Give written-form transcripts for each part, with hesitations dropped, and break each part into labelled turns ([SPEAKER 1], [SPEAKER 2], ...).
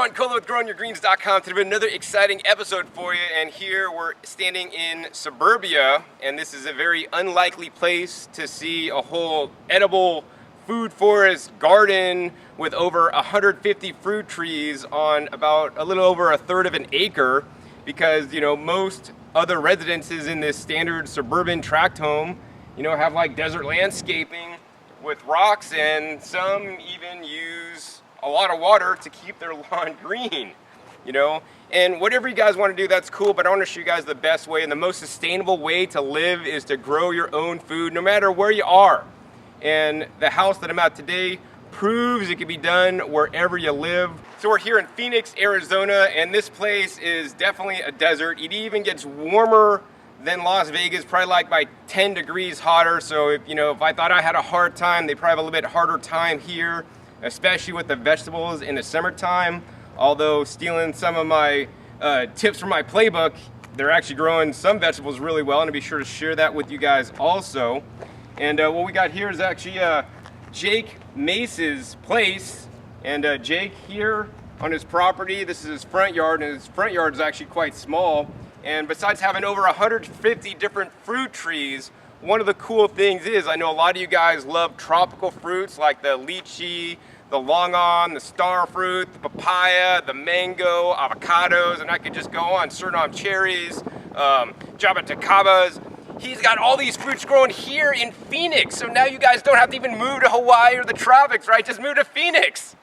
[SPEAKER 1] Sean Cola with GrowingYourGreens.com to do another exciting episode for you. And here we're standing in suburbia, and this is a very unlikely place to see a whole edible food forest garden with over 150 fruit trees on about a little over a third of an acre, because most other residences in this standard suburban tract home have like desert landscaping with rocks, and some even use a lot of water to keep their lawn green, and whatever you guys want to do, that's cool, but I want to show you guys the best way and the most sustainable way to live is to grow your own food no matter where you are. And the house that I'm at today proves it can be done wherever you live. So we're here in Phoenix, Arizona, and this place is definitely a desert. It even gets warmer than Las Vegas, probably like by 10 degrees hotter. So if I thought I had a hard time, they probably have a little bit harder time here, especially with the vegetables in the summertime. Although stealing some of my tips from my playbook, they're actually growing some vegetables really well, and I'll be sure to share that with you guys also. And what we got here is actually Jake Mace's place, and Jake here on his property, this is his front yard, and his front yard is actually quite small. And besides having over 150 different fruit trees, one of the cool things is, I know a lot of you guys love tropical fruits like the lychee, the longan, the star fruit, the papaya, the mango, avocados, and I could just go on, Suriname cherries, jabuticabas. He's got all these fruits growing here in Phoenix, so now you guys don't have to even move to Hawaii or the tropics, right? Just move to Phoenix.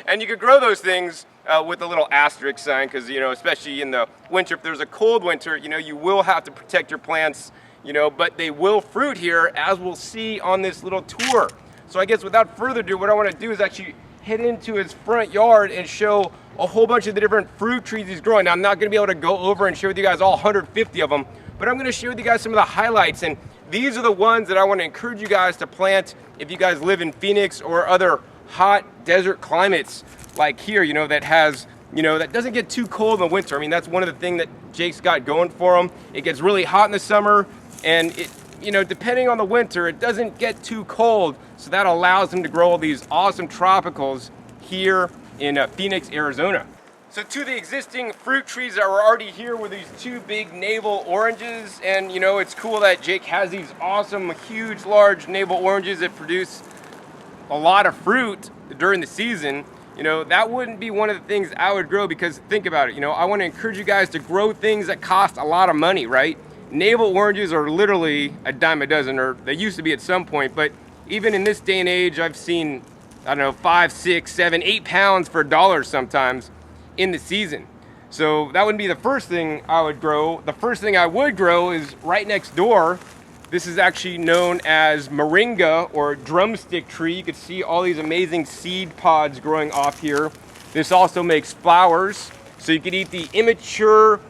[SPEAKER 1] And you could grow those things with a little asterisk sign, because especially in the winter, if there's a cold winter, you will have to protect your plants, but they will fruit here, as we'll see on this little tour. So I guess without further ado, what I want to do is actually head into his front yard and show a whole bunch of the different fruit trees he's growing. Now, I'm not going to be able to go over and share with you guys all 150 of them, but I'm going to share with you guys some of the highlights, and these are the ones that I want to encourage you guys to plant if you guys live in Phoenix or other hot desert climates like here, that has, that doesn't get too cold in the winter. I mean, that's one of the things that Jake's got going for him. It gets really hot in the summer, and it, depending on the winter, it doesn't get too cold, so that allows him to grow all these awesome tropicals here in Phoenix, Arizona. So to the existing fruit trees that were already here were these two big navel oranges, and it's cool that Jake has these awesome, huge, large navel oranges that produce a lot of fruit during the season. That wouldn't be one of the things I would grow, because think about it, I want to encourage you guys to grow things that cost a lot of money, right? Navel oranges are literally a dime a dozen, or they used to be at some point, but even in this day and age, I've seen, 5, 6, 7, 8 pounds for $1 sometimes in the season. So that wouldn't be the first thing I would grow. The first thing I would grow is right next door. This is actually known as moringa, or drumstick tree. You can see all these amazing seed pods growing off here. This also makes flowers, so you could eat the immature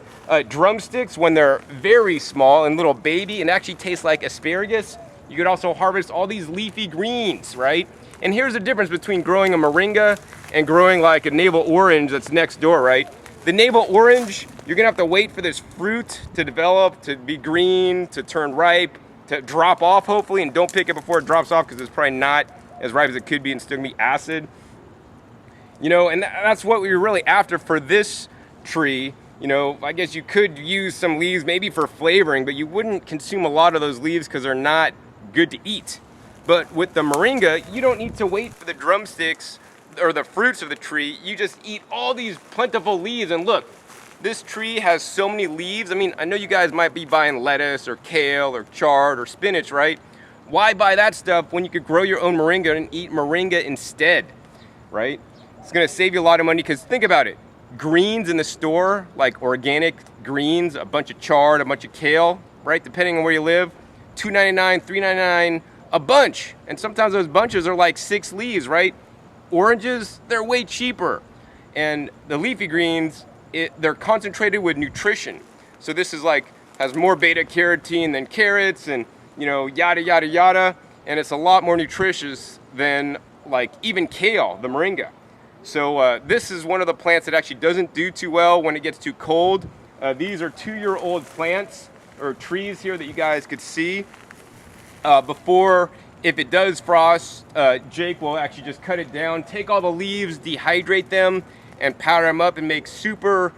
[SPEAKER 1] drumsticks when they're very small and little baby, and actually taste like asparagus. You could also harvest all these leafy greens, right? And here's the difference between growing a moringa and growing like a navel orange that's next door, right? The navel orange, you're gonna have to wait for this fruit to develop, to be green, to turn ripe, to drop off hopefully, and don't pick it before it drops off, because it's probably not as ripe as it could be and still gonna be acid. And that's what we were really after for this tree. I guess you could use some leaves maybe for flavoring, but you wouldn't consume a lot of those leaves because they're not good to eat. But with the moringa, you don't need to wait for the drumsticks or the fruits of the tree. You just eat all these plentiful leaves, and look, this tree has so many leaves. I mean, I know you guys might be buying lettuce or kale or chard or spinach, right? Why buy that stuff when you could grow your own moringa and eat moringa instead, right? It's gonna save you a lot of money, because think about it. Greens in the store, like organic greens, a bunch of chard, a bunch of kale, right? Depending on where you live, $2.99, $3.99 a bunch. And sometimes those bunches are like 6 leaves, right? Oranges, they're way cheaper. And the leafy greens, they're concentrated with nutrition. So this is like, has more beta carotene than carrots, and yada, yada, yada. And it's a lot more nutritious than like even kale, the moringa. So this is one of the plants that actually doesn't do too well when it gets too cold. These are 2-year-old plants or trees here that you guys could see. Before if it does frost, Jake will actually just cut it down, take all the leaves, dehydrate them, and powder them up and make super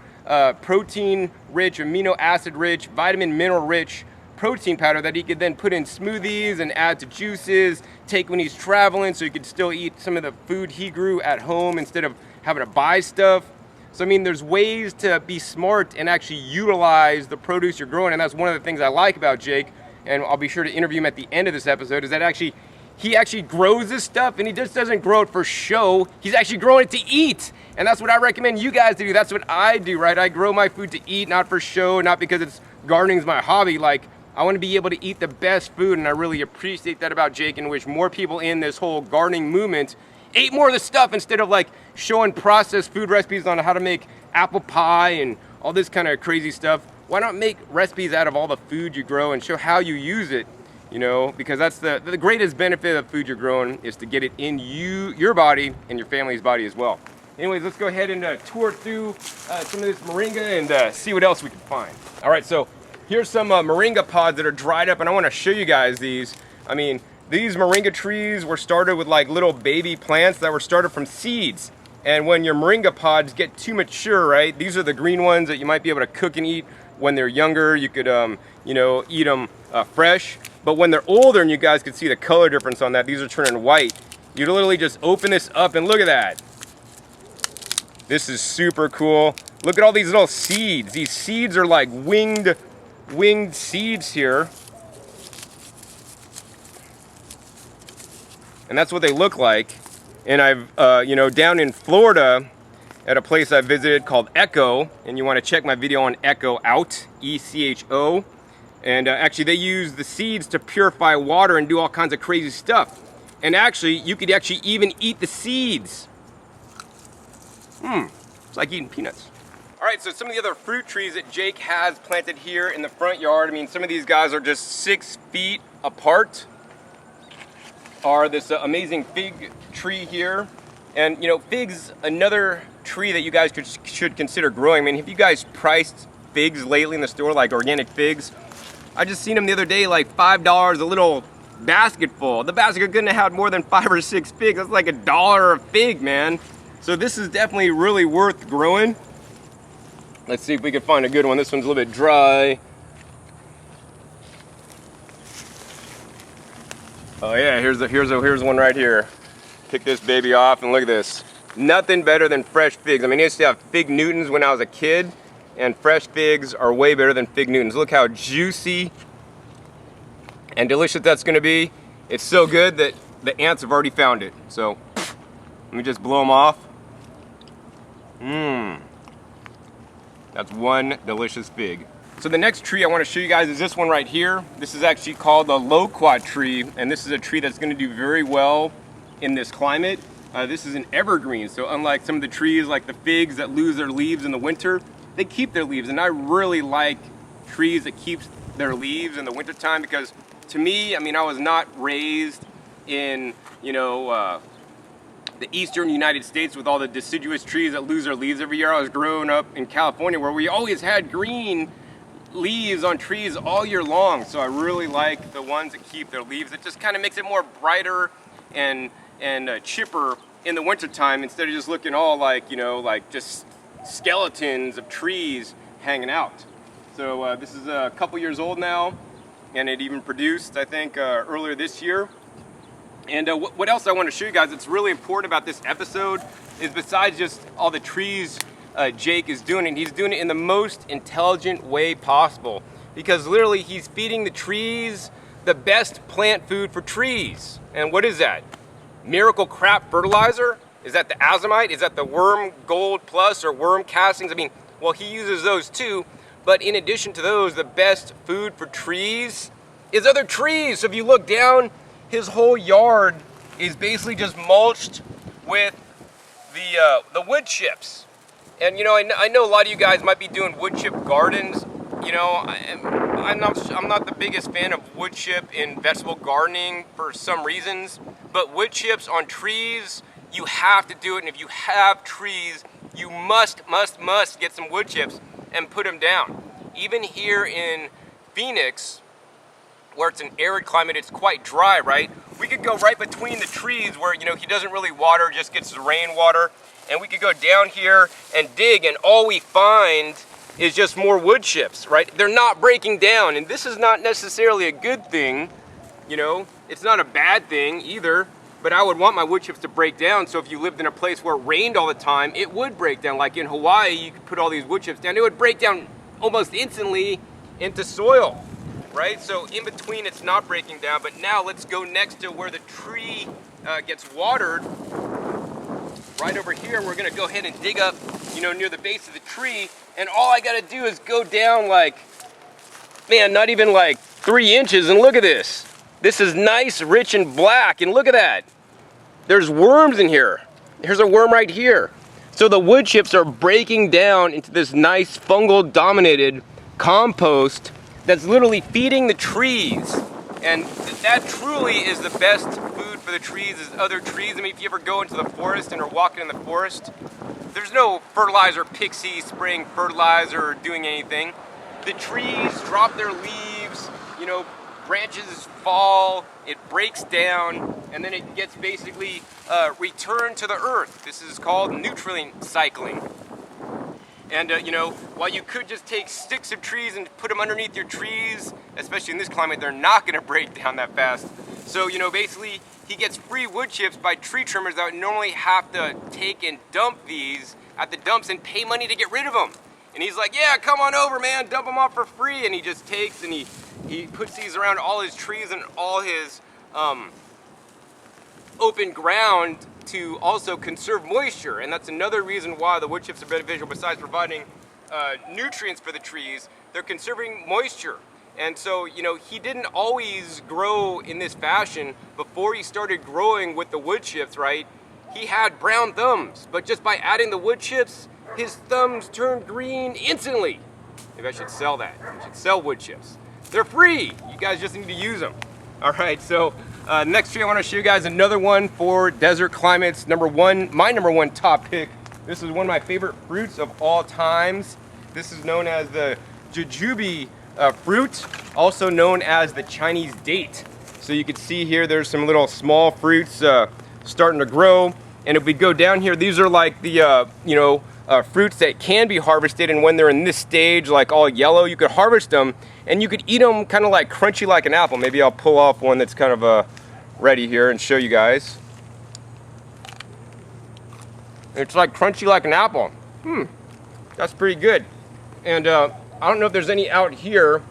[SPEAKER 1] protein rich, amino acid rich, vitamin mineral rich protein powder that he could then put in smoothies and add to juices, take when he's traveling so he could still eat some of the food he grew at home instead of having to buy stuff. So I mean, there's ways to be smart and actually utilize the produce you're growing, and that's one of the things I like about Jake, and I'll be sure to interview him at the end of this episode, is that he actually grows this stuff, and he just doesn't grow it for show. He's actually growing it to eat, and that's what I recommend you guys to do. That's what I do, right? I grow my food to eat, not for show, not because gardening's my hobby. Like, I want to be able to eat the best food, and I really appreciate that about Jake, and wish more people in this whole gardening movement ate more of the stuff instead of like showing processed food recipes on how to make apple pie and all this kind of crazy stuff. Why not make recipes out of all the food you grow and show how you use it? You know, because that's the greatest benefit of food you're growing, is to get it in your body and your family's body as well. Anyways, let's go ahead and tour through some of this moringa and see what else we can find. All right, so here's some moringa pods that are dried up, and I want to show you guys these. I mean, these moringa trees were started with like little baby plants that were started from seeds. And when your moringa pods get too mature, right, these are the green ones that you might be able to cook and eat when they're younger. You could, you know, eat them fresh. But when they're older, and you guys can see the color difference on that, these are turning white. You literally just open this up and look at that. This is super cool. Look at all these little seeds. These seeds are like winged seeds here. And that's what they look like. And I've, you know, down in Florida at a place I visited called Echo, and you want to check my video on Echo out, E-C-H-O. And actually they use the seeds to purify water and do all kinds of crazy stuff. And actually, you could actually even eat the seeds. It's like eating peanuts. All right, so some of the other fruit trees that Jake has planted here in the front yard, I mean, some of these guys are just 6 feet apart. Are this amazing fig tree here. And you know, figs, another tree that you guys should consider growing. I mean, have you guys priced figs lately in the store, like organic figs? I just seen them the other day, like $5 a little basket full. The basket couldn't have had more than 5 or 6 figs. That's like $1 a fig, man. So this is definitely really worth growing. Let's see if we can find a good one. This one's a little bit dry. Oh yeah, here's one right here. Pick this baby off and look at this. Nothing better than fresh figs. I mean, I used to have fig Newtons when I was a kid, and fresh figs are way better than fig Newtons. Look how juicy and delicious that's gonna be. It's so good that the ants have already found it. So let me just blow them off. That's one delicious fig. So the next tree I want to show you guys is this one right here. This is actually called the loquat tree, and this is a tree that's going to do very well in this climate. This is an evergreen, so unlike some of the trees like the figs that lose their leaves in the winter, they keep their leaves, and I really like trees that keep their leaves in the wintertime, because to me, I mean, I was not raised in, you know, the eastern United States with all the deciduous trees that lose their leaves every year. I was growing up in California where we always had green leaves on trees all year long. So I really like the ones that keep their leaves. It just kind of makes it more brighter and chipper in the wintertime, instead of just looking all like, you know, like just skeletons of trees hanging out. So this is a couple years old now, and it even produced, I think, earlier this year. And what else I want to show you guys that's really important about this episode is, besides just all the trees Jake is doing, and he's doing it in the most intelligent way possible, because literally he's feeding the trees the best plant food for trees. And what is that? Miracle Crap fertilizer? Is that the azomite? Is that the Worm Gold Plus or worm castings? I mean, well, he uses those too, but in addition to those, the best food for trees is other trees. So if you look down, his whole yard is basically just mulched with the wood chips. And you know, I know a lot of you guys might be doing wood chip gardens. You know, I'm not the biggest fan of wood chip in vegetable gardening for some reasons, but wood chips on trees, you have to do it. And if you have trees, you must get some wood chips and put them down. Even here in Phoenix, where it's an arid climate, it's quite dry, right? We could go right between the trees where, you know, he doesn't really water, just gets the rainwater. And we could go down here and dig, and all we find is just more wood chips, right? They're not breaking down, and this is not necessarily a good thing, you know? It's not a bad thing either, but I would want my wood chips to break down, so if you lived in a place where it rained all the time, it would break down. Like in Hawaii, you could put all these wood chips down, it would break down almost instantly into soil, right? So in between, it's not breaking down, but now let's go next to where the tree gets watered. Right over here, we're gonna go ahead and dig up, you know, near the base of the tree, and all I gotta do is go down like, man, not even like 3 inches, and look at this. This is nice, rich, and black, and look at that. There's worms in here. Here's a worm right here. So the wood chips are breaking down into this nice fungal-dominated compost that's literally feeding the trees. And that truly is the best food for the trees, is other trees. I mean, if you ever go into the forest and are walking in the forest, there's no fertilizer pixie spraying fertilizer or doing anything. The trees drop their leaves, you know, branches fall, it breaks down, and then it gets basically returned to the earth. This is called nutrient cycling. And you know, while you could just take sticks of trees and put them underneath your trees, especially in this climate, they're not gonna break down that fast. So, you know, basically, he gets free wood chips by tree trimmers that would normally have to take and dump these at the dumps and pay money to get rid of them. And he's like, yeah, come on over, man, dump them off for free. And he just takes and he puts these around all his trees and all his open ground to also conserve moisture. And that's another reason why the wood chips are beneficial. Besides providing nutrients for the trees, they're conserving moisture. And so, you know, he didn't always grow in this fashion. Before he started growing with the wood chips, right, he had brown thumbs, but just by adding the wood chips, his thumbs turned green instantly. Maybe I should sell that. I should sell wood chips. They're free. You guys just need to use them. All right, so next tree I want to show you guys another one for desert climates. My number one top pick. This is one of my favorite fruits of all times. This is known as the jujube fruit, also known as the Chinese date. So you can see here, there's some little small fruits starting to grow. And if we go down here, these are like the fruits that can be harvested, and when they're in this stage, like all yellow, you could harvest them and you could eat them kind of like crunchy like an apple. Maybe I'll pull off one that's kind of ready here and show you guys. It's like crunchy like an apple. That's pretty good. And I don't know if there's any out here,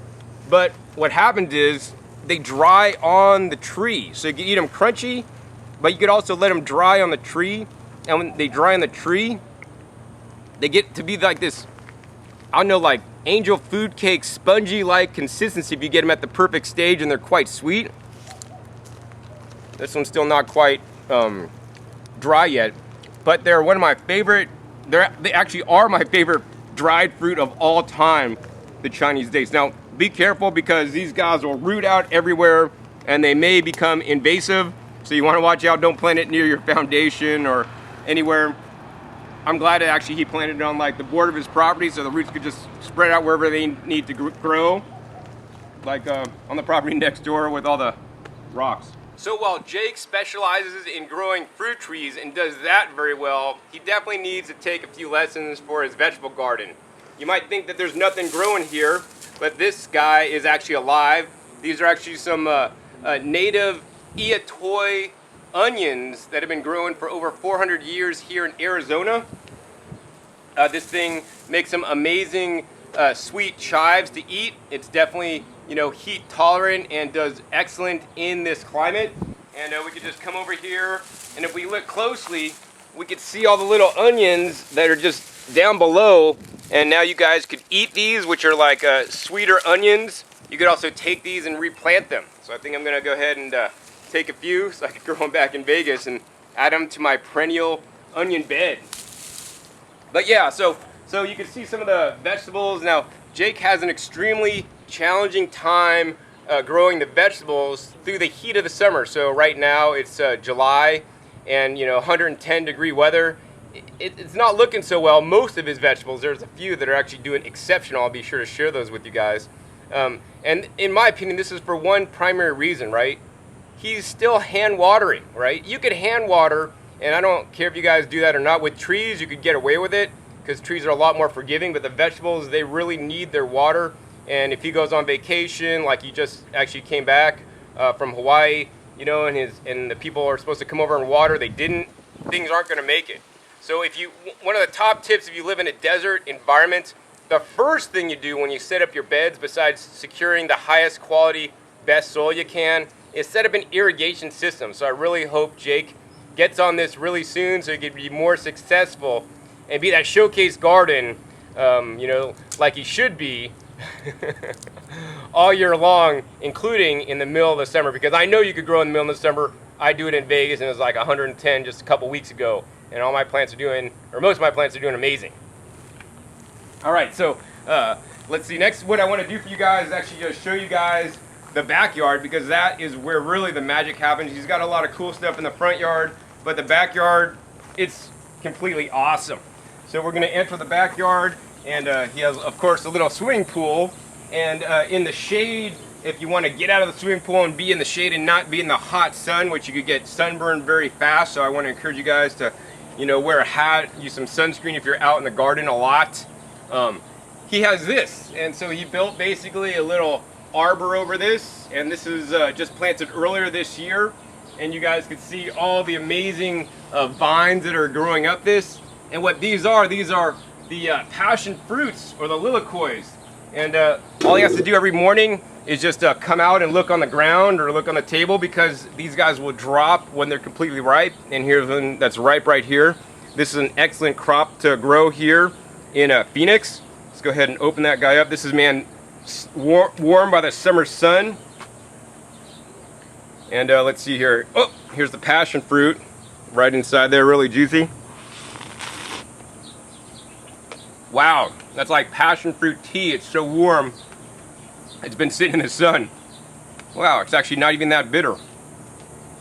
[SPEAKER 1] but what happened is they dry on the tree. So you can eat them crunchy, but you could also let them dry on the tree. And when they dry on the tree, they get to be like this, I don't know, like angel food cake, spongy-like consistency if you get them at the perfect stage, and they're quite sweet. This one's still not quite dry yet, but they're one of my favorite, they actually are my favorite dried fruit of all time, the Chinese dates. Now, be careful because these guys will root out everywhere and they may become invasive, so you want to watch out. Don't plant it near your foundation or anywhere. I'm glad that actually he planted it on like the border of his property so the roots could just spread out wherever they need to grow, like on the property next door with all the rocks. So while Jake specializes in growing fruit trees and does that very well, he definitely needs to take a few lessons for his vegetable garden. You might think that there's nothing growing here, but this guy is actually alive. These are actually some native Iatoi onions that have been growing for over 400 years here in Arizona. This thing makes some amazing sweet chives to eat. It's definitely, you know, heat tolerant and does excellent in this climate. And we could just come over here, and if we look closely, we could see all the little onions that are just down below. And now you guys could eat these, which are like sweeter onions. You could also take these and replant them. So I think I'm gonna go ahead and take a few so I can grow them back in Vegas and add them to my perennial onion bed. But yeah, so you can see some of the vegetables. Now, Jake has an extremely challenging time growing the vegetables through the heat of the summer. So right now it's July and 110-degree weather. It's not looking so well. Most of his vegetables, there's a few that are actually doing exceptional. I'll be sure to share those with you guys. And in my opinion, this is for one primary reason, right? He's still hand watering, right? You could hand water, and I don't care if you guys do that or not. With trees, you could get away with it because trees are a lot more forgiving, but the vegetables, they really need their water. And if he goes on vacation, like he just actually came back from Hawaii, you know, and the people are supposed to come over and water, they didn't, things aren't gonna make it. So one of the top tips if you live in a desert environment, the first thing you do when you set up your beds, besides securing the highest quality, best soil you can, is set up an irrigation system. So I really hope Jake gets on this really soon so he can be more successful and be that showcase garden, you know, like he should be all year long, including in the middle of the summer, because I know you could grow in the middle of the summer. I do it in Vegas and it was like 110 just a couple weeks ago, and all my plants are doing, or most of my plants are doing amazing. All right, so let's see. Next, what I want to do for you guys is actually just show you guys the backyard, because that is where really the magic happens. He's got a lot of cool stuff in the front yard, but the backyard, it's completely awesome. So we're going to enter the backyard, and he has, of course, a little swimming pool. And in the shade, if you want to get out of the swimming pool and be in the shade and not be in the hot sun, which you could get sunburned very fast. So I want to encourage you guys to, you know, wear a hat, use some sunscreen if you're out in the garden a lot. He has this, and so he built basically a little arbor over this, and this is just planted earlier this year, and you guys can see all the amazing vines that are growing up this. And what these are the passion fruits, or the lilacois. And all he has to do every morning is just come out and look on the ground or look on the table, because these guys will drop when they're completely ripe. And here's one that's ripe right here. This is an excellent crop to grow here in Phoenix. Let's go ahead and open that guy up. This is, man, warm by the summer sun. And let's see here. Oh, here's the passion fruit right inside there, really juicy. Wow, that's like passion fruit tea. It's so warm. It's been sitting in the sun. Wow, it's actually not even that bitter.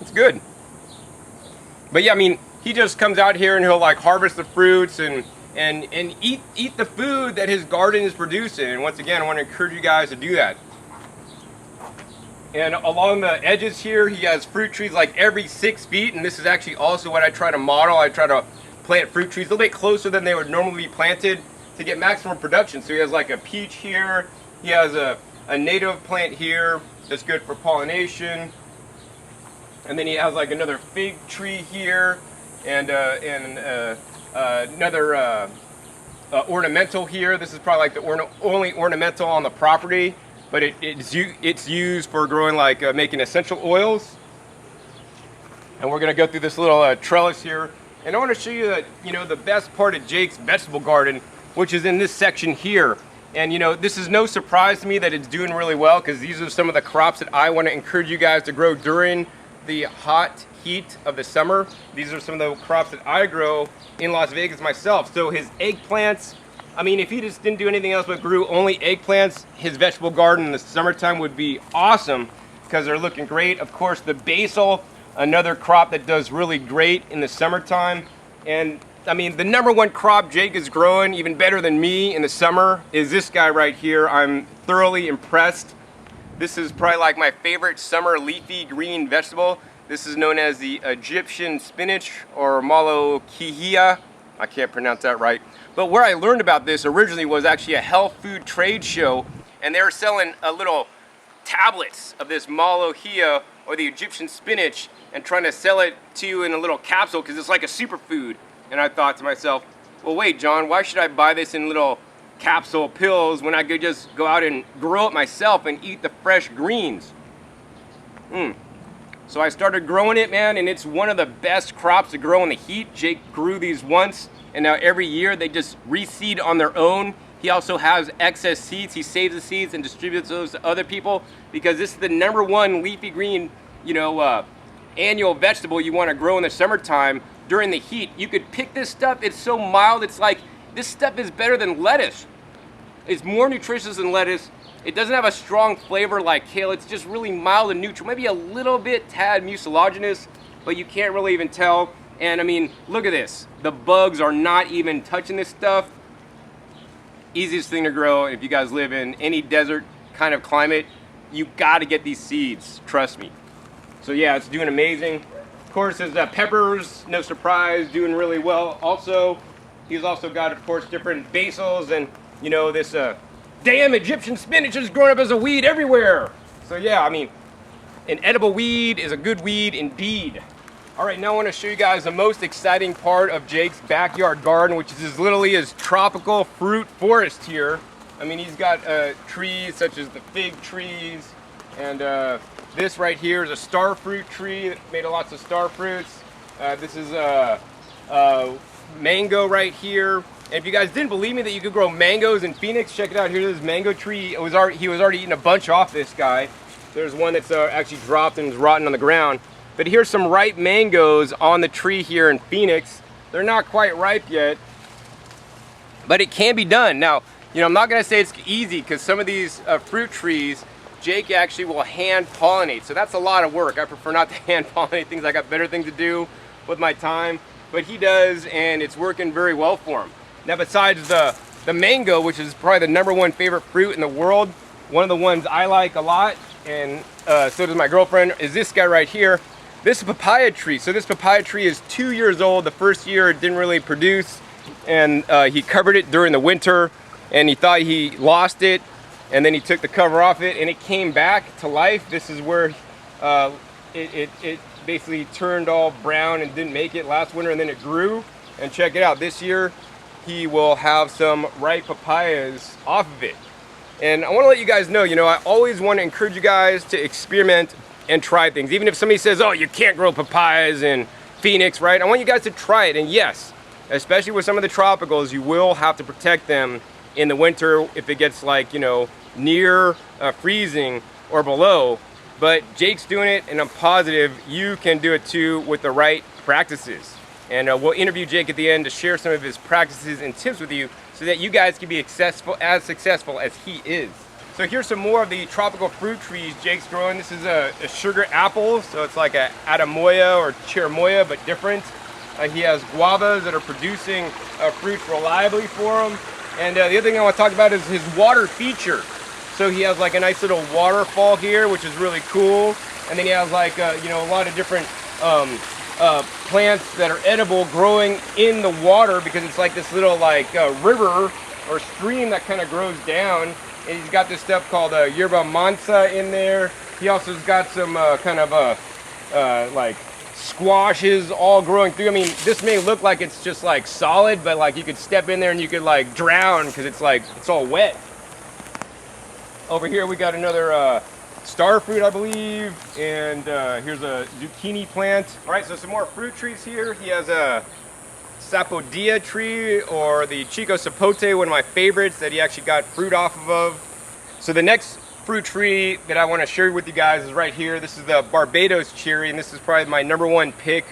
[SPEAKER 1] It's good. But yeah, I mean, he just comes out here and he'll like harvest the fruits and eat the food that his garden is producing. And once again, I want to encourage you guys to do that. And along the edges here, he has fruit trees like every 6 feet. And this is actually also what I try to model. I try to plant fruit trees a little bit closer than they would normally be planted to get maximum production. So he has like a peach here. He has a native plant here that's good for pollination. And then he has like another fig tree here, and another ornamental here. This is probably like the only ornamental on the property, but it's used for growing, like making essential oils. And we're gonna go through this little trellis here, and I want to show you that, you know, the best part of Jake's vegetable garden, which is in this section here. And you know, this is no surprise to me that it's doing really well, because these are some of the crops that I want to encourage you guys to grow during the hot heat of the summer. These are some of the crops that I grow in Las Vegas myself. So his eggplants, I mean, if he just didn't do anything else but grew only eggplants, his vegetable garden in the summertime would be awesome, because they're looking great. Of course, the basil, another crop that does really great in the summertime. And I mean, the #1 crop Jake is growing, even better than me in the summer, is this guy right here. I'm thoroughly impressed. This is probably like my favorite summer leafy green vegetable. This is known as the Egyptian spinach, or malokihia. I can't pronounce that right. But where I learned about this originally was actually a health food trade show, and they were selling little tablets of this malokihia, or the Egyptian spinach, and trying to sell it to you in a little capsule because it's like a superfood. And I thought to myself, well, wait, John, why should I buy this in little capsule pills when I could just go out and grow it myself and eat the fresh greens? So I started growing it, man, and it's one of the best crops to grow in the heat. Jake grew these once, and now every year they just reseed on their own. He also has excess seeds. He saves the seeds and distributes those to other people, because this is the #1 leafy green, you know, annual vegetable you want to grow in the summertime during the heat. You could pick this stuff. It's so mild. It's like, this stuff is better than lettuce. It's more nutritious than lettuce. It doesn't have a strong flavor like kale. It's just really mild and neutral. Maybe a little bit tad mucilaginous, but you can't really even tell. And I mean, look at this. The bugs are not even touching this stuff. Easiest thing to grow if you guys live in any desert kind of climate, you got to get these seeds, trust me. So yeah, it's doing amazing. Of course, there's peppers, no surprise, doing really well. Also, he's also got, of course, different basils, and you know, this damn Egyptian spinach is growing up as a weed everywhere. So yeah, I mean, an edible weed is a good weed indeed. All right, now I want to show you guys the most exciting part of Jake's backyard garden, which is literally his tropical fruit forest here. I mean, he's got trees such as the fig trees, and this right here is a star fruit tree that made lots of star fruits. This is a mango right here. And if you guys didn't believe me that you could grow mangoes in Phoenix, check it out. Here's this mango tree. He was already eating a bunch off this guy. There's one that's actually dropped and is rotten on the ground. But here's some ripe mangoes on the tree here in Phoenix. They're not quite ripe yet, but it can be done. Now, you know, I'm not gonna say it's easy, because some of these fruit trees, Jake actually will hand pollinate. So that's a lot of work. I prefer not to hand pollinate things. I got better things to do with my time, but he does, and it's working very well for him. Now, besides the mango, which is probably the #1 favorite fruit in the world, one of the ones I like a lot, and so does my girlfriend, is this guy right here. This is a papaya tree. So this papaya tree is 2 years old. The first year it didn't really produce, and he covered it during the winter, and he thought he lost it, and then he took the cover off it, and it came back to life. This is where it basically turned all brown and didn't make it last winter, and then it grew. And check it out, this year he will have some ripe papayas off of it. And I want to let you guys know, you know, I always want to encourage you guys to experiment and try things. Even if somebody says, oh, you can't grow papayas in Phoenix, right? I want you guys to try it. And yes, especially with some of the tropicals, you will have to protect them in the winter if it gets, like, you know, near freezing or below. But Jake's doing it, and I'm positive you can do it too with the right practices. And we'll interview Jake at the end to share some of his practices and tips with you, so that you guys can be as successful as he is. So here's some more of the tropical fruit trees Jake's growing. This is a sugar apple, so it's like a atamoya or cherimoya, but different. He has guavas that are producing fruits reliably for him. And the other thing I want to talk about is his water feature. So he has like a nice little waterfall here, which is really cool. And then he has like you know, a lot of different plants that are edible growing in the water, because it's like this little like river or stream that kind of grows down. And he's got this stuff called yerba mansa in there. He also has got some kind of like squashes all growing through. I mean, this may look like it's just like solid, but like you could step in there and you could like drown, because it's like, it's all wet. Over here we got another star fruit, I believe, and here's a zucchini plant. All right, so some more fruit trees here. He has a sapodilla tree, or the chico sapote, one of my favorites that he actually got fruit off of. So the next fruit tree that I want to share with you guys is right here. This is the Barbados cherry, and this is probably my #1 pick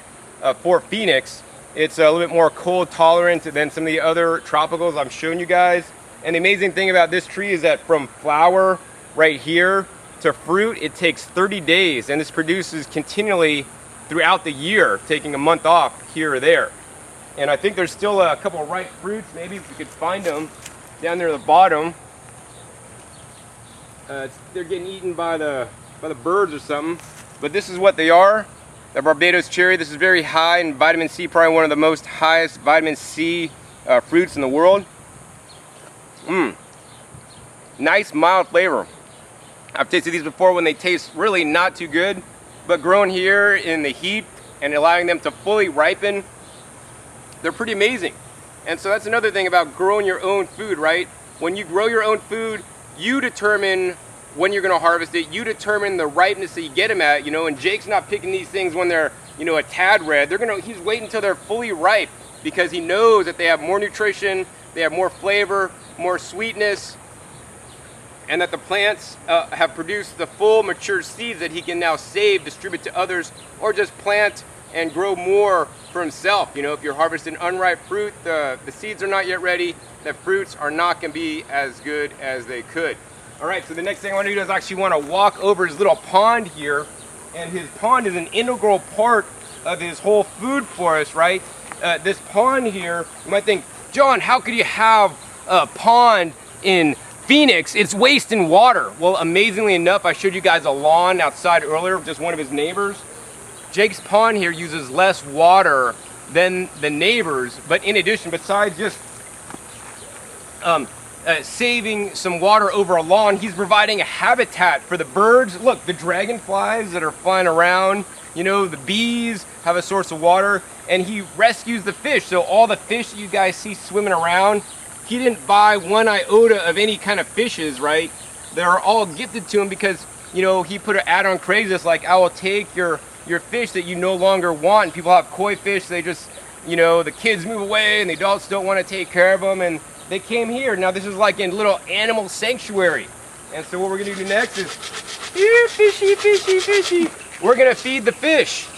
[SPEAKER 1] for Phoenix. It's a little bit more cold tolerant than some of the other tropicals I'm showing you guys. And the amazing thing about this tree is that from flower right here to fruit, it takes 30 days, and this produces continually throughout the year, taking a month off here or there. And I think there's still a couple of ripe fruits, maybe if we could find them down there at the bottom. They're getting eaten by the birds or something. But this is what they are, the Barbados cherry. This is very high in vitamin C, probably one of the most highest vitamin C fruits in the world. Nice mild flavor. I've tasted these before when they taste really not too good, but grown here in the heat and allowing them to fully ripen, they're pretty amazing. And so that's another thing about growing your own food, right? When you grow your own food, you determine when you're going to harvest it. You determine the ripeness that you get them at, you know. And Jake's not picking these things when they're, you know, a tad red. He's waiting until they're fully ripe, because he knows that they have more nutrition, they have more flavor, more sweetness, and that the plants have produced the full mature seeds that he can now save, distribute to others, or just plant and grow more for himself. You know, if you're harvesting unripe fruit, the seeds are not yet ready, the fruits are not going to be as good as they could. All right, so the next thing I want to do is actually want to walk over his little pond here, and his pond is an integral part of his whole food forest, right? This pond here, you might think, John, how could you have a pond in Phoenix, it's wasting water. Well, amazingly enough, I showed you guys a lawn outside earlier, just one of his neighbors. Jake's pond here uses less water than the neighbors, but in addition, besides just saving some water over a lawn, he's providing a habitat for the birds. Look, the dragonflies that are flying around, you know, the bees have a source of water, and he rescues the fish. So all the fish that you guys see swimming around, he didn't buy one iota of any kind of fishes, right? They're all gifted to him because, you know, he put an ad on Craigslist like, I will take your fish that you no longer want. And people have koi fish, they just, you know, the kids move away and the adults don't want to take care of them, and they came here. Now this is like a little animal sanctuary. And so what we're gonna do next is, here, fishy, fishy, fishy. We're gonna feed the fish.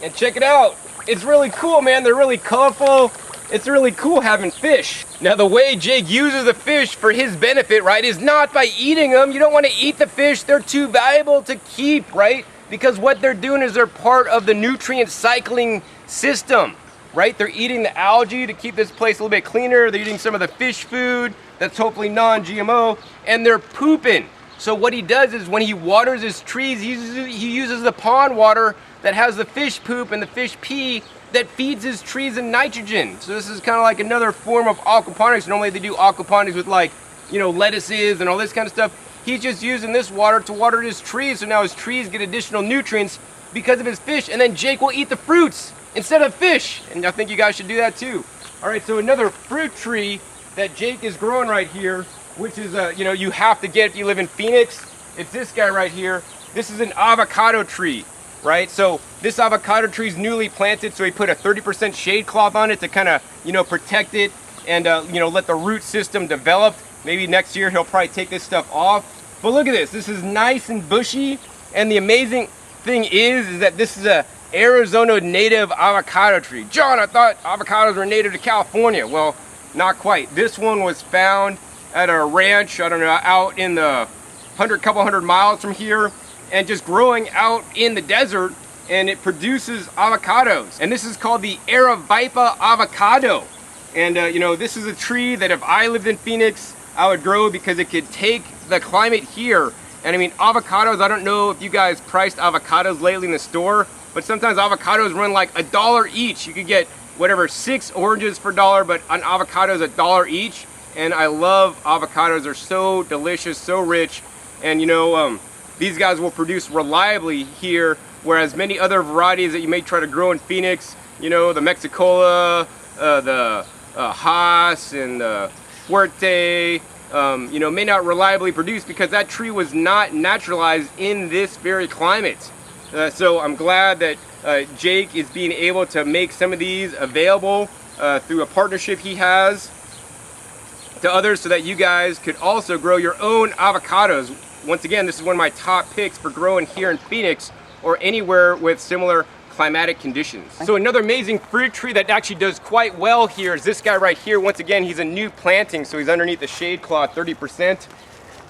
[SPEAKER 1] And check it out. It's really cool, man. They're really colorful. It's really cool having fish. Now the way Jake uses the fish for his benefit, right, is not by eating them. You don't want to eat the fish. They're too valuable to keep, right? Because what they're doing is they're part of the nutrient cycling system, right? They're eating the algae to keep this place a little bit cleaner. They're eating some of the fish food that's hopefully non-GMO, and they're pooping. So what he does is when he waters his trees, he uses the pond water that has the fish poop and the fish pee that feeds his trees in nitrogen. So this is kind of like another form of aquaponics. Normally they do aquaponics with, like, you know, lettuces and all this kind of stuff. He's just using this water to water his trees, so now his trees get additional nutrients because of his fish, and then Jake will eat the fruits instead of fish. And I think you guys should do that too. All right, so another fruit tree that Jake is growing right here, which is, you know, you have to get if you live in Phoenix. It's this guy right here. This is an avocado tree, right? So this avocado tree is newly planted, so he put a 30% shade cloth on it to kind of, you know, protect it and, you know, let the root system develop. Maybe next year he'll probably take this stuff off. But look at this. This is nice and bushy. And the amazing thing is that this is a Arizona native avocado tree. John, I thought avocados were native to California. Well, not quite. This one was found at a ranch, I don't know, out in the couple hundred miles from here, and just growing out in the desert, and it produces avocados. And this is called the Aravaipa avocado. And you know, this is a tree that if I lived in Phoenix, I would grow because it could take the climate here. And I mean, avocados, I don't know if you guys priced avocados lately in the store, but sometimes avocados run like $1 each. You could get whatever, 6 oranges for $1, but an avocado is $1 each. And I love avocados. They're so delicious, so rich. And you know, these guys will produce reliably here, whereas many other varieties that you may try to grow in Phoenix, you know, the Mexicola, the Haas and the Fuerte, you know, may not reliably produce because that tree was not naturalized in this very climate. So I'm glad that Jake is being able to make some of these available through a partnership he has to others, so that you guys could also grow your own avocados. Once again, this is one of my top picks for growing here in Phoenix or anywhere with similar climatic conditions. So another amazing fruit tree that actually does quite well here is this guy right here. Once again, he's a new planting, so he's underneath the shade cloth, 30%.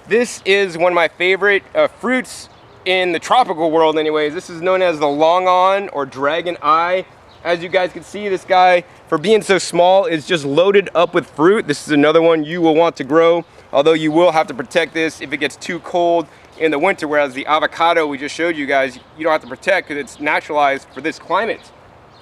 [SPEAKER 1] This is one of my favorite fruits in the tropical world anyways. This is known as the long-on or dragon eye. As you guys can see, this guy, for being so small, is just loaded up with fruit. This is another one you will want to grow, although you will have to protect this if it gets too cold in the winter, whereas the avocado we just showed you guys, you don't have to protect because it's naturalized for this climate.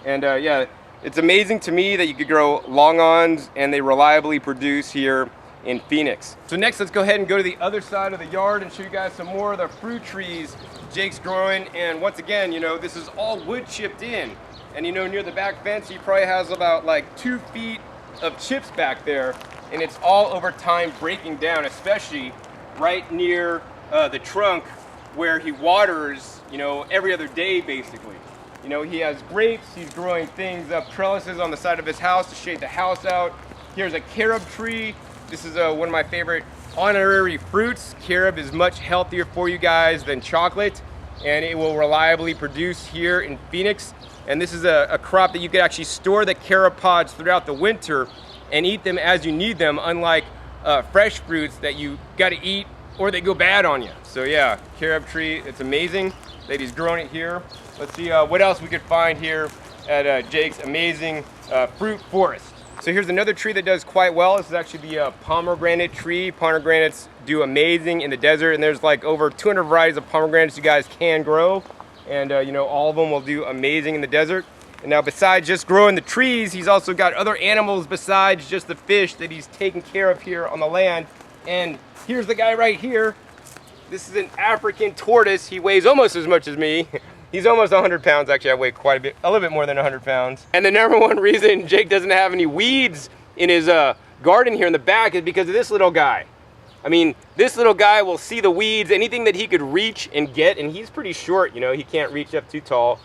[SPEAKER 1] And yeah, it's amazing to me that you could grow long-ons and they reliably produce here in Phoenix. So next, let's go ahead and go to the other side of the yard and show you guys some more of the fruit trees Jake's growing. And once again, you know, this is all wood chipped in. And you know, near the back fence, he probably has about like 2 feet of chips back there, and it's all over time breaking down, especially right near the trunk where he waters, you know, every other day basically. You know, he has grapes, he's growing things up trellises on the side of his house to shade the house out. Here's a carob tree. This is one of my favorite honorary fruits. Carob is much healthier for you guys than chocolate, and it will reliably produce here in Phoenix. And this is a crop that you could actually store the carob pods throughout the winter and eat them as you need them, unlike fresh fruits that you got to eat or they go bad on you. So yeah, carob tree, it's amazing that he's growing it here. Let's see what else we could find here at Jake's amazing fruit forest. So here's another tree that does quite well. This is actually the pomegranate tree. Pomegranates do amazing in the desert, and there's like over 200 varieties of pomegranates you guys can grow. And you know, all of them will do amazing in the desert. And now besides just growing the trees, he's also got other animals besides just the fish that he's taking care of here on the land. And here's the guy right here. This is an African tortoise. He weighs almost as much as me. He's almost 100 pounds. Actually, I weigh quite a little bit more than 100 pounds. And the number one reason Jake doesn't have any weeds in his garden here in the back is because of this little guy. I mean, this little guy will see the weeds, anything that he could reach and get, and he's pretty short, you know, he can't reach up too tall.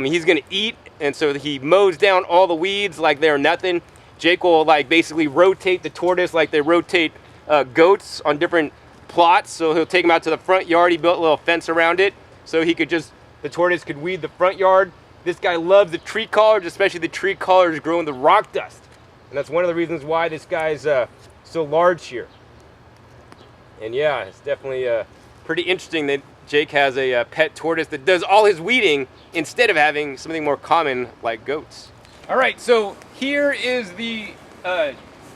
[SPEAKER 1] He's gonna eat, and so he mows down all the weeds like they're nothing. Jake will like basically rotate the tortoise like they rotate goats on different plots. So he'll take him out to the front yard. He built a little fence around it so he could the tortoise could weed the front yard. This guy loves the tree collars, especially the tree collars growing the rock dust. And that's one of the reasons why this guy's so large here. And yeah, it's definitely pretty interesting that Jake has a pet tortoise that does all his weeding instead of having something more common like goats. All right, so here is the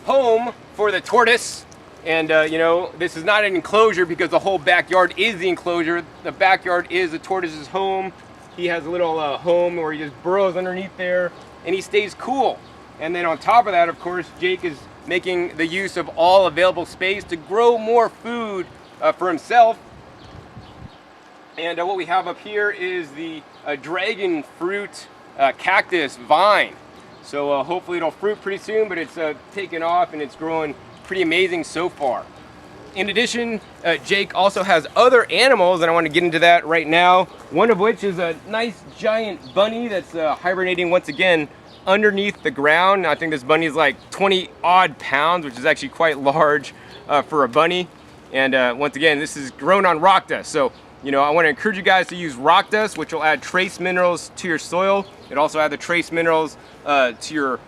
[SPEAKER 1] home for the tortoise. And you know, this is not an enclosure because the whole backyard is the enclosure. The backyard is the tortoise's home. He has a little home where he just burrows underneath there and he stays cool. And then on top of that, of course, Jake is making the use of all available space to grow more food for himself. And what we have up here is the dragon fruit cactus vine. So hopefully it'll fruit pretty soon, but it's taken off and it's growing pretty amazing so far. In addition, Jake also has other animals, and I want to get into that right now. One of which is a nice giant bunny that's hibernating once again underneath the ground. I think this bunny is like 20 odd pounds, which is actually quite large for a bunny. And once again, this is grown on rock dust. So, you know, I want to encourage you guys to use rock dust, which will add trace minerals to your soil. It also adds the trace minerals to your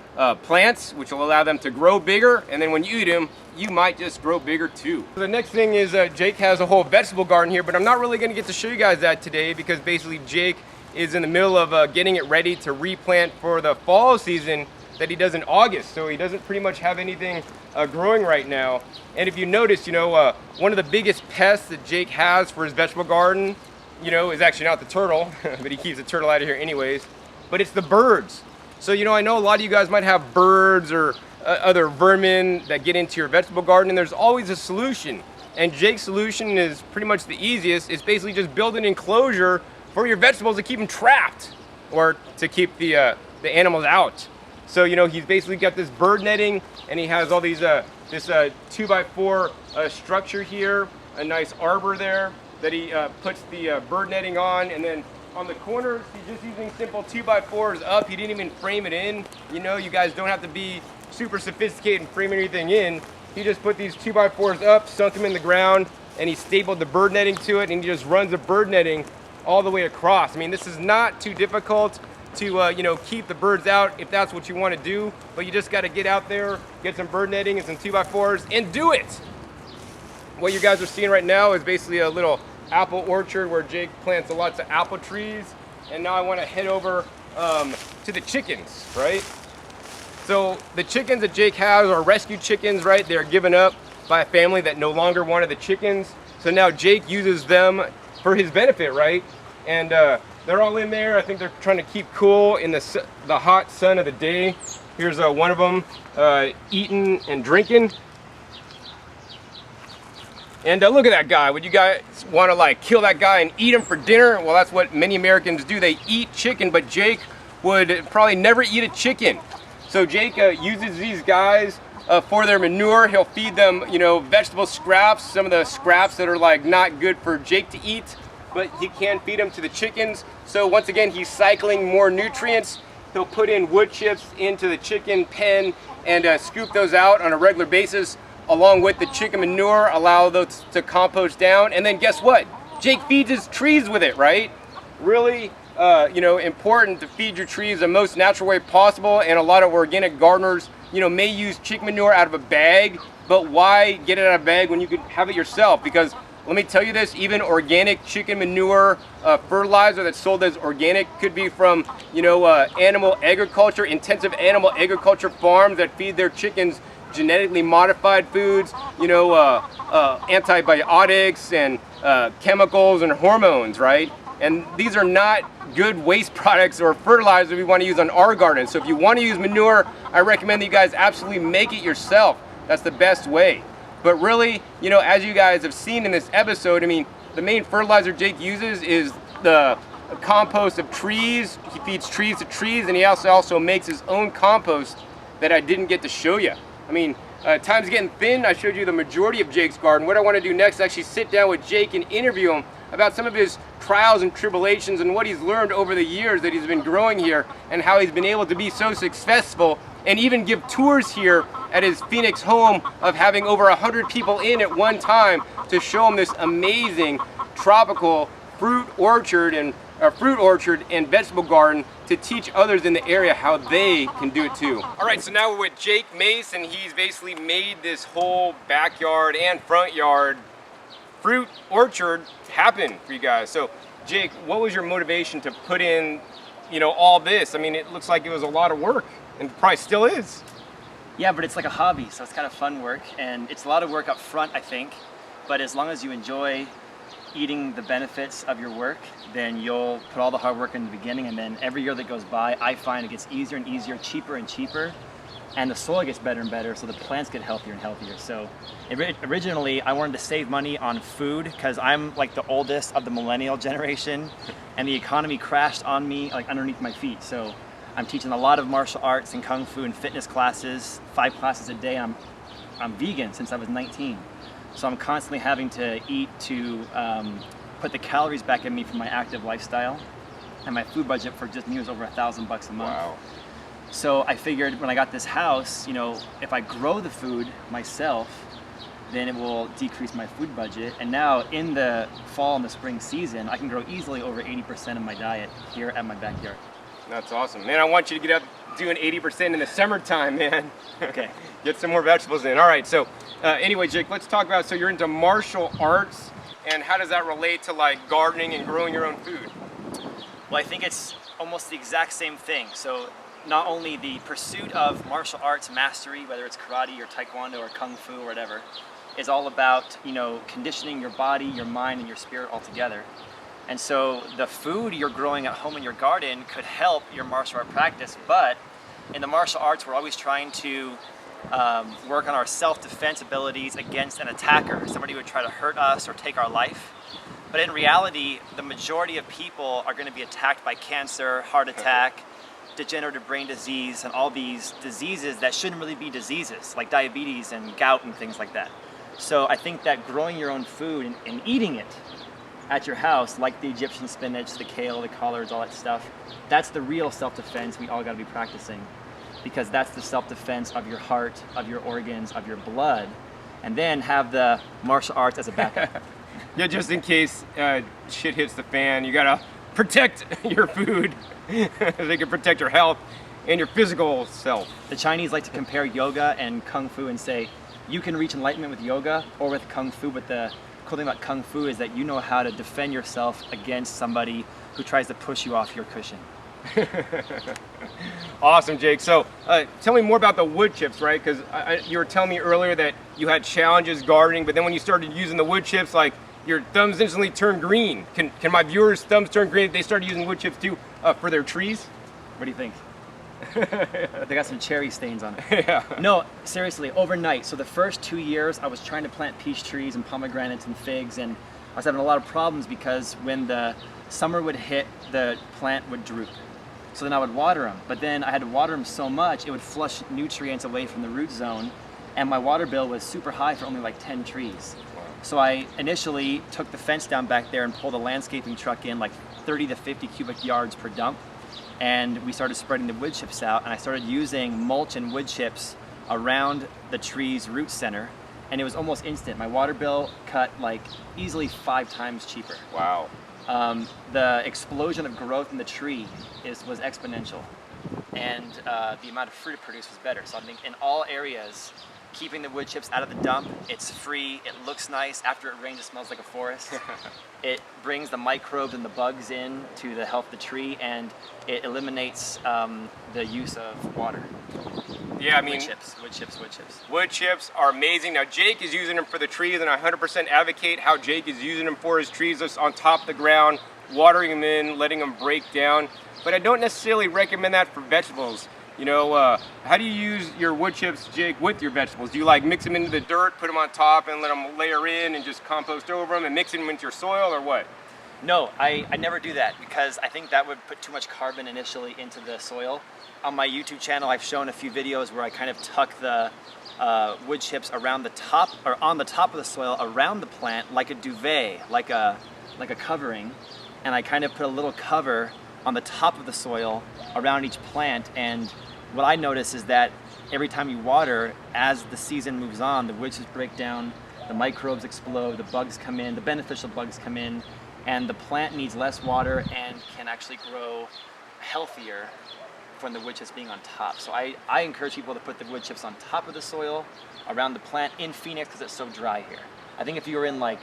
[SPEAKER 1] plants, which will allow them to grow bigger. And then when you eat them, you might just grow bigger too. So the next thing is Jake has a whole vegetable garden here, but I'm not really going to get to show you guys that today because basically Jake is in the middle of getting it ready to replant for the fall season that he does in August. So he doesn't pretty much have anything growing right now. And if you notice, you know, one of the biggest pests that Jake has for his vegetable garden, you know, is actually not the turtle, but he keeps the turtle out of here anyways, but it's the birds. So, you know, I know a lot of you guys might have birds or other vermin that get into your vegetable garden, and there's always a solution. And Jake's solution is pretty much the easiest. It's basically just build an enclosure for your vegetables to keep them trapped or to keep the animals out. So, you know, he's basically got this bird netting, and he has all these this 2x4 structure here, a nice arbor there that he puts the bird netting on, and then on the corners he's just using simple 2x4s up. He didn't even frame it in. You know, you guys don't have to be super sophisticated and frame anything in. He just put these 2x4s up, sunk them in the ground, and he stapled the bird netting to it, and he just runs the bird netting all the way across. I mean, this is not too difficult to you know, keep the birds out if that's what you want to do, but you just got to get out there, get some bird netting and some 2x4s and do it. What you guys are seeing right now is basically a little apple orchard where Jake plants lots of apple trees. And now I want to head over to the chickens, right? So the chickens that Jake has are rescue chickens, right? They're given up by a family that no longer wanted the chickens. So now Jake uses them for his benefit, right? And they're all in there. I think they're trying to keep cool in the hot sun of the day. Here's one of them eating and drinking. And look at that guy. Would you guys want to like kill that guy and eat him for dinner? Well, that's what many Americans do. They eat chicken, but Jake would probably never eat a chicken. So Jake uses these guys for their manure. He'll feed them, you know, vegetable scraps, some of the scraps that are like not good for Jake to eat, but he can feed them to the chickens. So once again, he's cycling more nutrients. He'll put in wood chips into the chicken pen and scoop those out on a regular basis along with the chicken manure, allow those to compost down. And then guess what? Jake feeds his trees with it, right? Really, you know, important to feed your trees the most natural way possible. And a lot of organic gardeners, you know, may use chicken manure out of a bag, but why get it out of a bag when you could have it yourself? Because let me tell you this, even organic chicken manure fertilizer that's sold as organic could be from, you know, animal agriculture, intensive animal agriculture farms that feed their chickens genetically modified foods, you know, antibiotics and chemicals and hormones, right? And these are not good waste products or fertilizer we want to use on our garden. So if you want to use manure, I recommend that you guys absolutely make it yourself. That's the best way. But really, you know, as you guys have seen in this episode, I mean, the main fertilizer Jake uses is the compost of trees. He feeds trees to trees, and he also makes his own compost that I didn't get to show you. I mean, time's getting thin. I showed you the majority of Jake's garden. What I want to do next is actually sit down with Jake and interview him about some of his trials and tribulations and what he's learned over the years that he's been growing here and how he's been able to be so successful and even give tours here at his Phoenix home of having over 100 people in at one time to show him this amazing tropical fruit orchard and vegetable garden to teach others in the area how they can do it too. All right, so now we're with Jake Mace, and he's basically made this whole backyard and front yard fruit orchard happen for you guys. So Jake, what was your motivation to put in, you know, all this? I mean, it looks like it was a lot of work, and probably still is.
[SPEAKER 2] Yeah, but it's like a hobby, so it's kind of fun work, and it's a lot of work up front, I think, but as long as you enjoy eating the benefits of your work, then you'll put all the hard work in the beginning, and then every year that goes by, I find it gets easier and easier, cheaper and cheaper, and the soil gets better and better, so the plants get healthier and healthier. So originally, I wanted to save money on food, because I'm like the oldest of the millennial generation, and the economy crashed on me like underneath my feet. So I'm teaching a lot of martial arts and kung fu and fitness classes, 5 classes a day. I'm vegan since I was 19. So I'm constantly having to eat to put the calories back in me from my active lifestyle. And my food budget for just me was over $1,000 a month.
[SPEAKER 1] Wow.
[SPEAKER 2] So I figured when I got this house, you know, if I grow the food myself, then it will decrease my food budget. And now in the fall and the spring season, I can grow easily over 80% of my diet here at my backyard.
[SPEAKER 1] That's awesome. Man, I want you to get up doing 80% in the summertime, man.
[SPEAKER 2] Okay.
[SPEAKER 1] Get some more vegetables in. All right, so anyway, Jake, let's talk about, so you're into martial arts, and how does that relate to like gardening and growing your own food?
[SPEAKER 2] Well, I think it's almost the exact same thing. So not only the pursuit of martial arts mastery, whether it's karate or taekwondo or kung fu or whatever, is all about, you know, conditioning your body, your mind, and your spirit all together. And so the food you're growing at home in your garden could help your martial art practice, but in the martial arts, we're always trying to work on our self-defense abilities against an attacker, somebody who would try to hurt us or take our life. But in reality, the majority of people are going to be attacked by cancer, heart attack, degenerative brain disease, and all these diseases that shouldn't really be diseases, like diabetes and gout and things like that. So I think that growing your own food and eating it at your house, like the Egyptian spinach, the kale, the collards, all that stuff, that's the real self-defense we all got to be practicing, because that's the self-defense of your heart, of your organs, of your blood, and then have the martial arts as a backup.
[SPEAKER 1] Yeah, just in case shit hits the fan, you gotta protect your food. They can protect your health and your physical self.
[SPEAKER 2] The Chinese like to compare yoga and kung fu and say, you can reach enlightenment with yoga or with kung fu, but the cool thing about kung fu is that you know how to defend yourself against somebody who tries to push you off your cushion.
[SPEAKER 1] Awesome, Jake. So tell me more about the wood chips, right? Because you were telling me earlier that you had challenges gardening, but then when you started using the wood chips, like your thumbs instantly turned green. Can my viewers' thumbs turn green if they started using wood chips too for their trees?
[SPEAKER 2] What do you think? They got some cherry stains on it.
[SPEAKER 1] Yeah.
[SPEAKER 2] No, seriously, overnight. So the first 2 years, I was trying to plant peach trees and pomegranates and figs, and I was having a lot of problems because when the summer would hit, the plant would droop. So then I would water them, but then I had to water them so much, it would flush nutrients away from the root zone, and my water bill was super high for only like 10 trees. So I initially took the fence down back there and pulled a landscaping truck in like 30 to 50 cubic yards per dump. And we started spreading the wood chips out, and I started using mulch and wood chips around the tree's root center, and it was almost instant. My water bill cut like easily 5 times cheaper.
[SPEAKER 1] Wow.
[SPEAKER 2] The explosion of growth in the tree was exponential, and the amount of fruit it produced was better. So I think in all areas, keeping the wood chips out of the dump. It's free, it looks nice. After it rains, it smells like a forest. It brings the microbes and the bugs in to the health of the tree, and it eliminates the use of water.
[SPEAKER 1] Yeah, I mean,
[SPEAKER 2] wood chips.
[SPEAKER 1] Wood chips are amazing. Now Jake is using them for the trees, and I 100% advocate how Jake is using them for his trees, just on top of the ground, watering them in, letting them break down. But I don't necessarily recommend that for vegetables. You know, how do you use your wood chips, Jake, with your vegetables? Do you like mix them into the dirt, put them on top, and let them layer in and just compost over them and mix them into your soil, or what?
[SPEAKER 2] No, I never do that because I think that would put too much carbon initially into the soil. On my YouTube channel, I've shown a few videos where I kind of tuck the wood chips around the top, or on the top of the soil around the plant, like a duvet, like a covering, and I kind of put a little cover on the top of the soil around each plant. And what I notice is that every time you water, as the season moves on, the wood chips break down, the microbes explode, the bugs come in, the beneficial bugs come in, and the plant needs less water and can actually grow healthier from the wood chips being on top. So I encourage people to put the wood chips on top of the soil around the plant in Phoenix because it's so dry here. I think if you were in like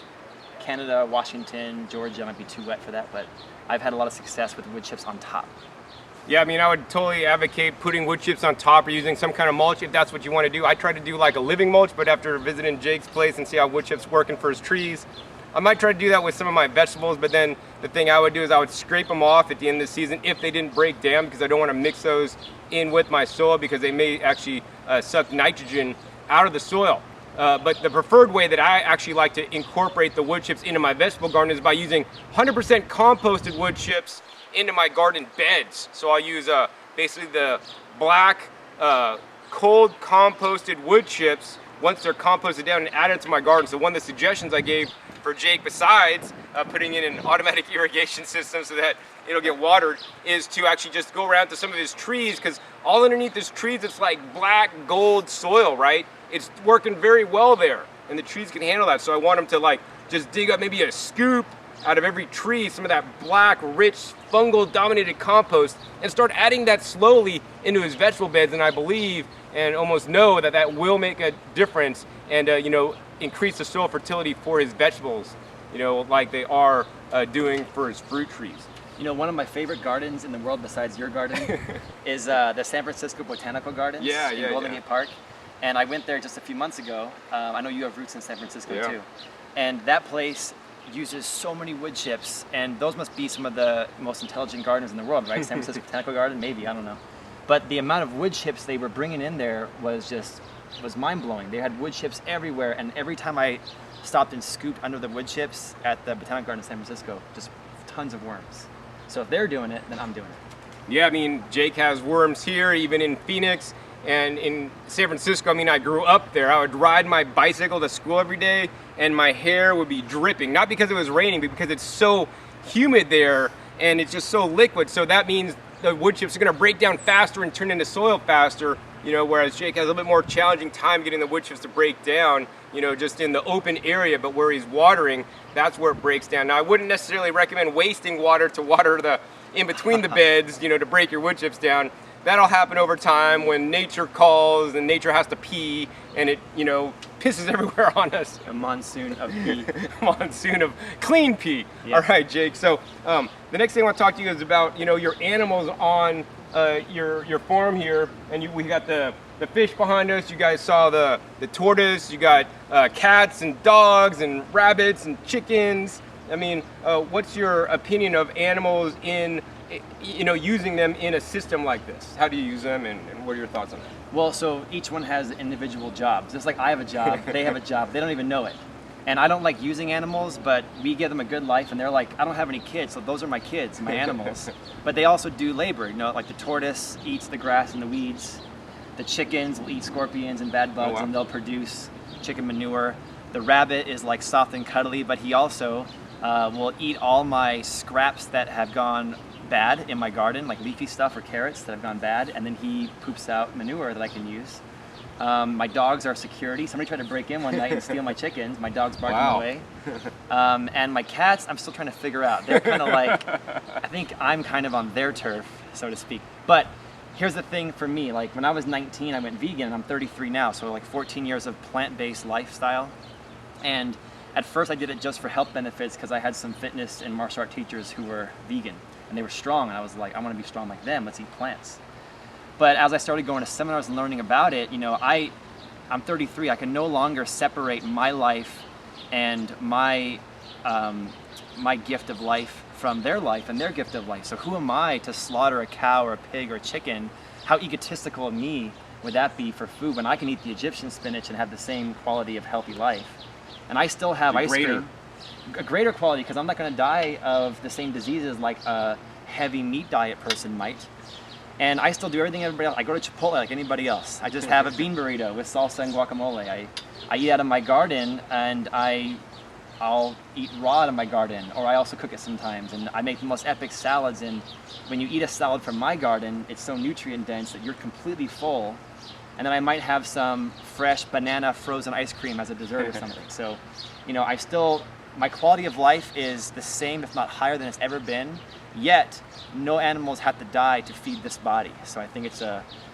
[SPEAKER 2] Canada, Washington, Georgia, it might be too wet for that, but I've had a lot of success with wood chips on top.
[SPEAKER 1] Yeah, I mean, I would totally advocate putting wood chips on top or using some kind of mulch if that's what you want to do. I try to do like a living mulch, but after visiting Jake's place and see how wood chips working for his trees, I might try to do that with some of my vegetables, but then the thing I would do is I would scrape them off at the end of the season if they didn't break down, because I don't want to mix those in with my soil because they may actually suck nitrogen out of the soil. But the preferred way that I actually like to incorporate the wood chips into my vegetable garden is by using 100% composted wood chips into my garden beds. So I'll use basically the black, cold composted wood chips once they're composted down and added to my garden. So one of the suggestions I gave for Jake, besides putting in an automatic irrigation system so that it'll get watered, is to actually just go around to some of his trees, because all underneath his trees it's like black gold soil, right? It's working very well there, and the trees can handle that. So I want him to like just dig up maybe a scoop out of every tree, some of that black, rich, fungal dominated compost, and start adding that slowly into his vegetable beds. And I believe and almost know that that will make a difference and you know, increase the soil fertility for his vegetables, you know, like they are doing for his fruit trees.
[SPEAKER 2] You know, one of my favorite gardens in the world besides your garden is the San Francisco Botanical Gardens in Golden Gate Park. And I went there just a few months ago. I know you have roots in San Francisco too. And that place uses so many wood chips, and those must be some of the most intelligent gardens in the world, right? San Francisco Botanical Garden, maybe, I don't know. But the amount of wood chips they were bringing in there was mind-blowing. They had wood chips everywhere, and every time I stopped and scooped under the wood chips at the Botanical Garden in San Francisco, just tons of worms. So if they're doing it, then I'm doing it.
[SPEAKER 1] Yeah, I mean, Jake has worms here, even in Phoenix, and in San Francisco. I mean, I grew up there. I would ride my bicycle to school every day, and my hair would be dripping, not because it was raining, but because it's so humid there, and it's just so liquid. So that means the wood chips are gonna break down faster and turn into soil faster, you know, whereas Jake has a little bit more challenging time getting the wood chips to break down, you know, just in the open area, but where he's watering, that's where it breaks down. Now, I wouldn't necessarily recommend wasting water to water the in between the beds, you know, to break your wood chips down. That'll happen over time when nature calls and nature has to pee, and it, you know, pisses everywhere on us.
[SPEAKER 2] A monsoon of pee.
[SPEAKER 1] Monsoon of clean pee. Yeah. All right, Jake. So the next thing I want to talk to you is about, you know, your animals on your farm here, and we got the fish behind us. You guys saw the tortoise. You got cats and dogs and rabbits and chickens. I mean, what's your opinion of animals in, you know, using them in a system like this? How do you use them, and what are your thoughts on that?
[SPEAKER 2] Well, so each one has individual jobs. Just like I have a job, they have a job. They don't even know it. And I don't like using animals, but we give them a good life, and they're like, I don't have any kids, so those are my kids, my animals. But they also do labor, you know, like the tortoise eats the grass and the weeds. The chickens will eat scorpions and bad bugs, and they'll produce chicken manure. The rabbit is like soft and cuddly, but he also will eat all my scraps that have gone bad in my garden, like leafy stuff or carrots that have gone bad, and then he poops out manure that I can use. My dogs are security. Somebody tried to break in one night and steal my chickens. My dog's barking away. And my cats, I'm still trying to figure out. They're kind of like, I think I'm kind of on their turf, so to speak. But here's the thing for me, like when I was 19, I went vegan, and I'm 33 now, so like 14 years of plant-based lifestyle. And at first I did it just for health benefits because I had some fitness and martial art teachers who were vegan, and they were strong, and I was like, I want to be strong like them, let's eat plants. But as I started going to seminars and learning about it, you know, I'm 33, I can no longer separate my life and my gift of life from their life and their gift of life. So who am I to slaughter a cow or a pig or a chicken? How egotistical of me would that be for food when I can eat the Egyptian spinach and have the same quality of healthy life? And I still have ice cream. A greater quality, because I'm not going to die of the same diseases like a heavy meat diet person might. And I still do everything everybody else. I go to Chipotle like anybody else. I just have a bean burrito with salsa and guacamole. I eat out of my garden, and I'll eat raw out of my garden, or I also cook it sometimes. And I make the most epic salads, and when you eat a salad from my garden, it's so nutrient dense that you're completely full. And then I might have some fresh banana frozen ice cream as a dessert or something. So, you know, my quality of life is the same, if not higher than it's ever been, yet no animals have to die to feed this body. So I think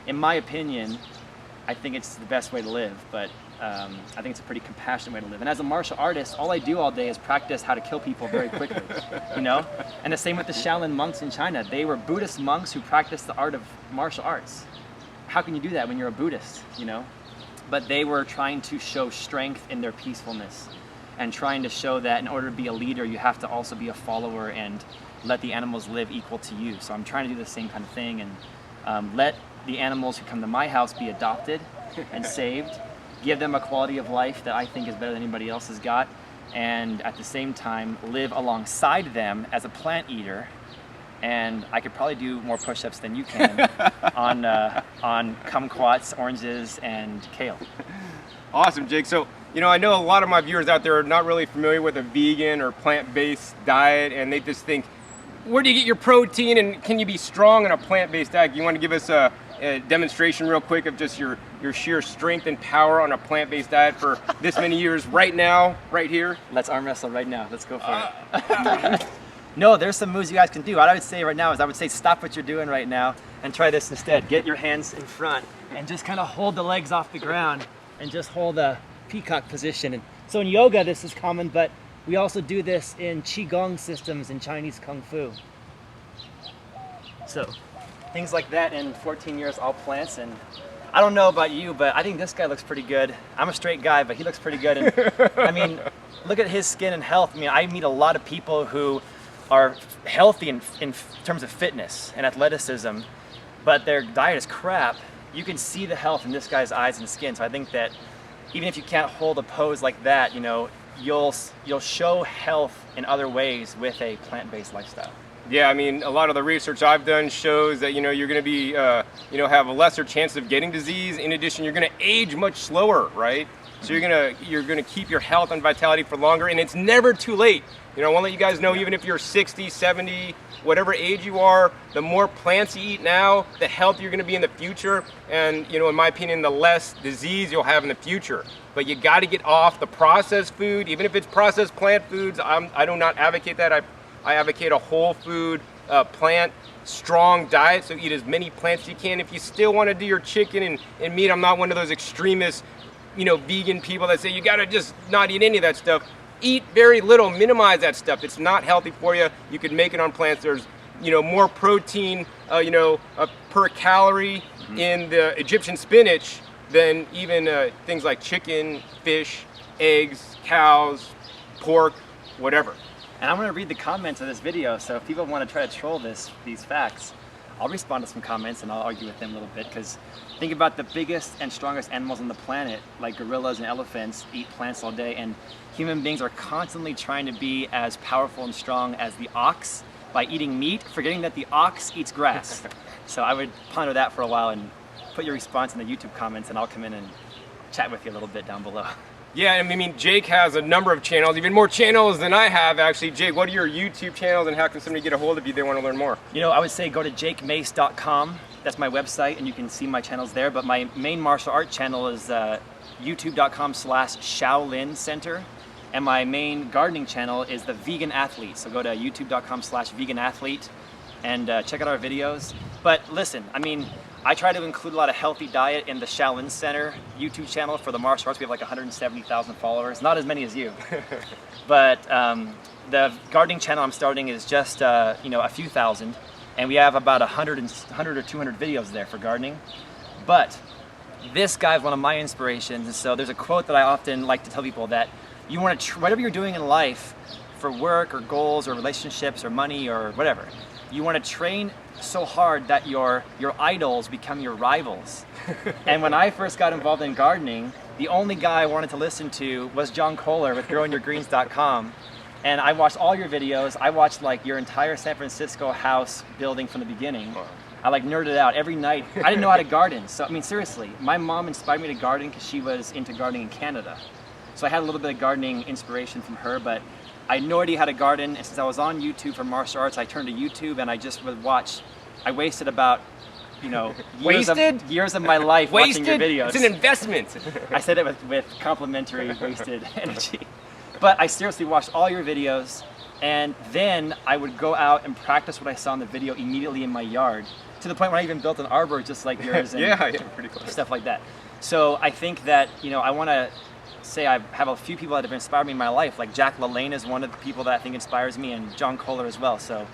[SPEAKER 2] in my opinion, I think it's the best way to live, but I think it's a pretty compassionate way to live. And as a martial artist, all I do all day is practice how to kill people very quickly, you know? And the same with the Shaolin monks in China. They were Buddhist monks who practiced the art of martial arts. How can you do that when you're a Buddhist, you know? But they were trying to show strength in their peacefulness and trying to show that in order to be a leader, you have to also be a follower and let the animals live equal to you. So I'm trying to do the same kind of thing and let the animals who come to my house be adopted and saved, give them a quality of life that I think is better than anybody else has got, and at the same time live alongside them as a plant eater. And I could probably do more push-ups than you can on kumquats, oranges, and kale.
[SPEAKER 1] Awesome, Jake. So, you know, I know a lot of my viewers out there are not really familiar with a vegan or plant-based diet, and they just think, where do you get your protein, and can you be strong in a plant-based diet? You want to give us a demonstration real quick of just your sheer strength and power on a plant-based diet for this many years right now, right here?
[SPEAKER 2] Let's arm wrestle right now. Let's go for it. No, there's some moves you guys can do. What I would say right now is I would say stop what you're doing right now and try this instead. Get your hands in front and just kind of hold the legs off the ground and just hold a peacock position. And so in yoga, this is common, but we also do this in Qigong systems in Chinese Kung Fu. So things like that in 14 years, all plants. And I don't know about you, but I think this guy looks pretty good. I'm a straight guy, but he looks pretty good. And I mean, look at his skin and health. I mean, I meet a lot of people who are healthy in terms of fitness and athleticism, but their diet is crap. You can see the health in this guy's eyes and skin. So I think that even if you can't hold a pose like that, you know, you'll show health in other ways with a plant-based lifestyle.
[SPEAKER 1] Yeah, I mean, a lot of the research I've done shows that, you know, you're going to be, you know, have a lesser chance of getting disease. In addition, you're going to age much slower, right? So you're gonna keep your health and vitality for longer, and it's never too late. You know, I want to let you guys know, even if you're 60, 70, whatever age you are, the more plants you eat now, the healthier you're gonna be in the future, and, you know, in my opinion, the less disease you'll have in the future. But you got to get off the processed food, even if it's processed plant foods. I do not advocate that. I advocate a whole food, plant, strong diet. So eat as many plants as you can. If you still want to do your chicken and meat, I'm not one of those extremist, you know, vegan people that say you gotta just not eat any of that stuff. Eat very little, minimize that stuff. It's not healthy for you. You could make it on plants. There's, you know, more protein, you know, per calorie in the Egyptian spinach than even things like chicken, fish, eggs, cows, pork, whatever.
[SPEAKER 2] And I'm gonna read the comments of this video, so if people want to try to troll these facts, I'll respond to some comments and I'll argue with them a little bit, because think about the biggest and strongest animals on the planet, like gorillas and elephants, eat plants all day, and human beings are constantly trying to be as powerful and strong as the ox by eating meat, forgetting that the ox eats grass. So I would ponder that for a while and put your response in the YouTube comments, and I'll come in and chat with you a little bit down below.
[SPEAKER 1] Yeah, I mean, Jake has a number of channels, even more channels than I have, actually. Jake, what are your YouTube channels, and how can somebody get a hold of you if they want to learn more?
[SPEAKER 2] You know, I would say go to jakemace.com. That's my website, and you can see my channels there. But my main martial art channel is youtube.com/Shaolin Center. And my main gardening channel is the Vegan Athlete. So go to youtube.com/Vegan Athlete and check out our videos. But listen, I mean, I try to include a lot of healthy diet in the Shaolin Center YouTube channel for the martial arts. We have like 170,000 followers, not as many as you. But the gardening channel I'm starting is just a few thousand, and we have about 100 or 200 videos there for gardening. But this guy is one of my inspirations, and so there's a quote that I often like to tell people that you want to, whatever you're doing in life, for work or goals or relationships or money or whatever, you want to train so hard that your idols become your rivals. And when I first got involved in gardening, the only guy I wanted to listen to was John Kohler with growingyourgreens.com. And I watched all your videos. I watched like your entire San Francisco house building from the beginning. I like nerded out every night. I didn't know how to garden. So, I mean, seriously, my mom inspired me to garden because she was into gardening in Canada. So I had a little bit of gardening inspiration from her, but I had no idea how to garden. And since I was on YouTube for martial arts, I turned to YouTube and I just would watch. I wasted about, years of my life watching your videos.
[SPEAKER 1] It's an investment.
[SPEAKER 2] I said it with complimentary wasted energy. But I seriously watched all your videos, and then I would go out and practice what I saw in the video immediately in my yard, to the point where I even built an arbor just like yours and
[SPEAKER 1] pretty cool.
[SPEAKER 2] stuff like that. So I think that, I want to say I have a few people that have inspired me in my life, like Jack LaLanne is one of the people that I think inspires me, and John Kohler as well. So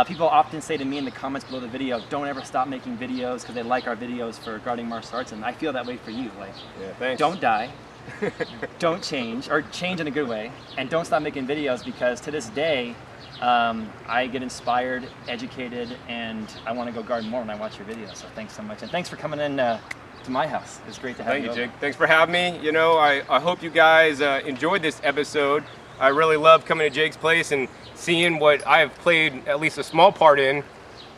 [SPEAKER 2] people often say to me in the comments below the video, don't ever stop making videos because they like our videos for gardening martial arts, and I feel that way for you. Like, don't die. Don't change, or change in a good way, and don't stop making videos, because to this day I get inspired, educated, and I want to go garden more when I watch your videos. So thanks so much, and thanks for coming in to my house. It's great to have you.
[SPEAKER 1] Thank you, Jake. Thanks for having me. I hope you guys enjoyed this episode. I really love coming to Jake's place and seeing what I have played at least a small part in,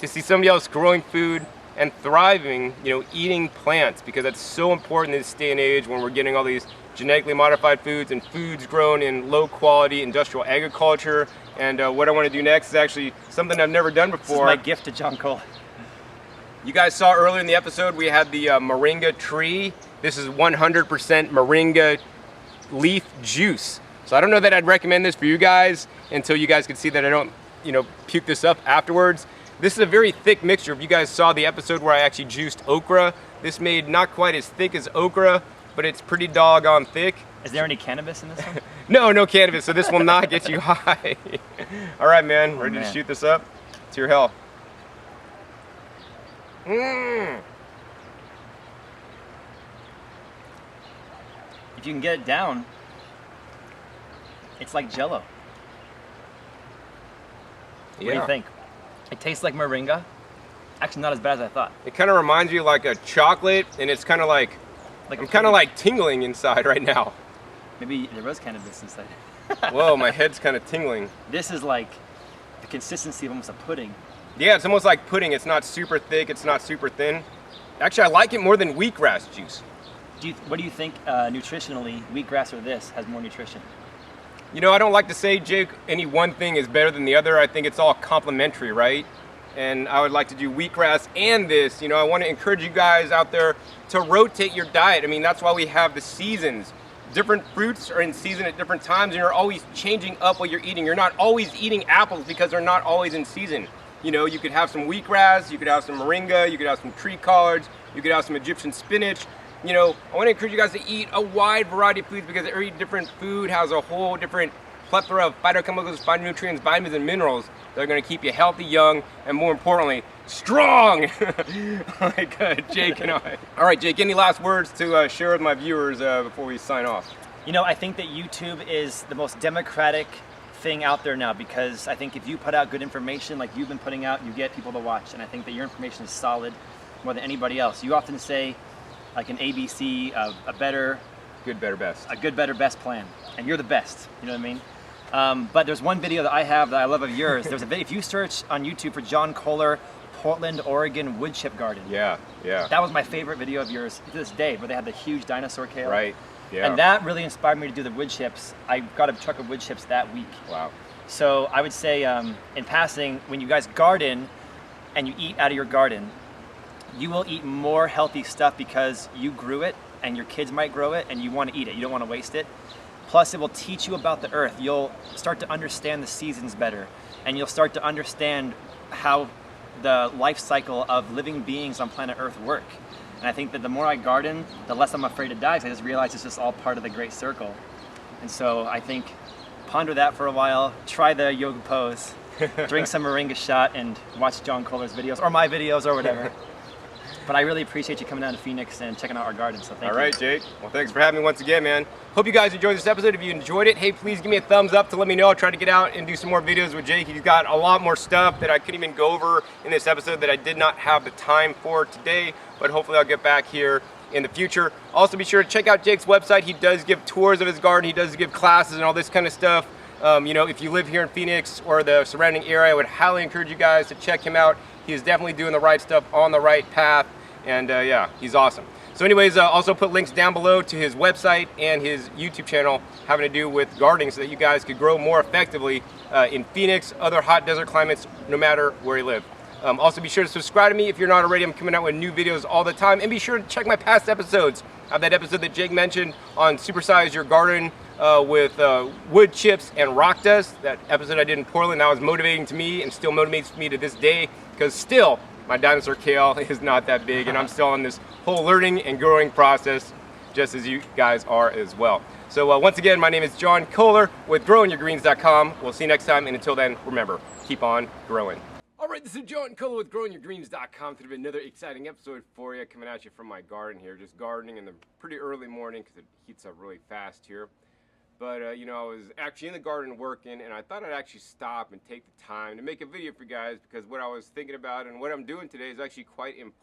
[SPEAKER 1] to see somebody else growing food and thriving, eating plants, because that's so important in this day and age when we're getting all these genetically modified foods and foods grown in low quality industrial agriculture. And what I want to do next is actually something I've never done before.
[SPEAKER 2] This is my gift to John Cole.
[SPEAKER 1] You guys saw earlier in the episode we had the moringa tree. This is 100% moringa leaf juice. So I don't know that I'd recommend this for you guys until you guys can see that I don't, puke this up afterwards. This is a very thick mixture. If you guys saw the episode where I actually juiced okra, this made not quite as thick as okra, but it's pretty doggone thick.
[SPEAKER 2] Is there any cannabis in this one?
[SPEAKER 1] No cannabis, so this will not get you high. All right, man, ready to shoot this up? It's your hell.
[SPEAKER 2] If you can get it down, it's like Jell-O. What do you think? It tastes like moringa. Actually, not as bad as I thought.
[SPEAKER 1] It kind of reminds you like a chocolate, and it's kind of like I'm kind of like tingling inside right now.
[SPEAKER 2] Maybe there was cannabis inside.
[SPEAKER 1] Whoa, my head's kind of tingling.
[SPEAKER 2] This is like the consistency of almost a pudding.
[SPEAKER 1] Yeah, it's almost like pudding. It's not super thick, it's not super thin. Actually, I like it more than wheatgrass juice.
[SPEAKER 2] What do you think nutritionally, wheatgrass or this has more nutrition?
[SPEAKER 1] I don't like to say, Jake, any one thing is better than the other. I think it's all complementary, right? And I would like to do wheatgrass and this. I want to encourage you guys out there to rotate your diet. I mean, that's why we have the seasons. Different fruits are in season at different times, and you're always changing up what you're eating. You're not always eating apples because they're not always in season. You could have some wheatgrass, you could have some moringa, you could have some tree collards, you could have some Egyptian spinach. I want to encourage you guys to eat a wide variety of foods, because every different food has a whole different plethora of phytochemicals, phytonutrients, vitamins, and minerals that are going to keep you healthy, young, and more importantly, strong. Like Jake and I. All right, Jake, any last words to share with my viewers before we sign off?
[SPEAKER 2] I think that YouTube is the most democratic thing out there now, because I think if you put out good information like you've been putting out, you get people to watch. And I think that your information is solid more than anybody else. You often say, like an ABC, a better,
[SPEAKER 1] good, better, best.
[SPEAKER 2] A good, better, best plan, and you're the best. You know what I mean? But there's one video that I have that I love of yours. There's a video. If you search on YouTube for John Kohler, Portland, Oregon wood chip garden.
[SPEAKER 1] Yeah.
[SPEAKER 2] That was my favorite video of yours to this day, where they had the huge dinosaur kale.
[SPEAKER 1] Right. Yeah.
[SPEAKER 2] And that really inspired me to do the wood chips. I got a truck of wood chips that week.
[SPEAKER 1] Wow.
[SPEAKER 2] So I would say, in passing, when you guys garden and you eat out of your garden, you will eat more healthy stuff because you grew it, and your kids might grow it, and you want to eat it. You don't want to waste it. Plus, it will teach you about the earth. You'll start to understand the seasons better, and you'll start to understand how the life cycle of living beings on planet Earth work. And I think that the more I garden, the less I'm afraid to die, because I just realize it's just all part of the great circle. And so I think ponder that for a while, try the yoga pose, drink some moringa shot, and watch John Kohler's videos, or my videos, or whatever. But I really appreciate you coming down to Phoenix and checking out our garden, so thank you.
[SPEAKER 1] All right, Jake. Well, thanks for having me once again, man. Hope you guys enjoyed this episode. If you enjoyed it, hey, please give me a thumbs up to let me know. I'll try to get out and do some more videos with Jake. He's got a lot more stuff that I couldn't even go over in this episode that I did not have the time for today, but hopefully I'll get back here in the future. Also, be sure to check out Jake's website. He does give tours of his garden. He does give classes and all this kind of stuff. You know, if you live here in Phoenix or the surrounding area, I would highly encourage you guys to check him out. He is definitely doing the right stuff, on the right path. And yeah, he's awesome. So anyways, also put links down below to his website and his YouTube channel having to do with gardening so that you guys could grow more effectively in Phoenix, other hot desert climates, no matter where you live. Also be sure to subscribe to me if you're not already. I'm coming out with new videos all the time. And be sure to check my past episodes. I have that episode that Jake mentioned on supersize your garden with wood chips and rock dust. That episode I did in Portland, that was motivating to me and still motivates me to this day, because still my dinosaur kale is not that big, and I'm still on this whole learning and growing process, just as you guys are as well. So once again, my name is John Kohler with growingyourgreens.com. We'll see you next time, and until then, remember, keep on growing. All right, this is John Kohler with growingyourgreens.com. Today, another exciting episode for you, coming at you from my garden here, just gardening in the pretty early morning because it heats up really fast here. But, you know, I was actually in the garden working, and I thought I'd actually stop and take the time to make a video for you guys, because what I was thinking about and what I'm doing today is actually quite important.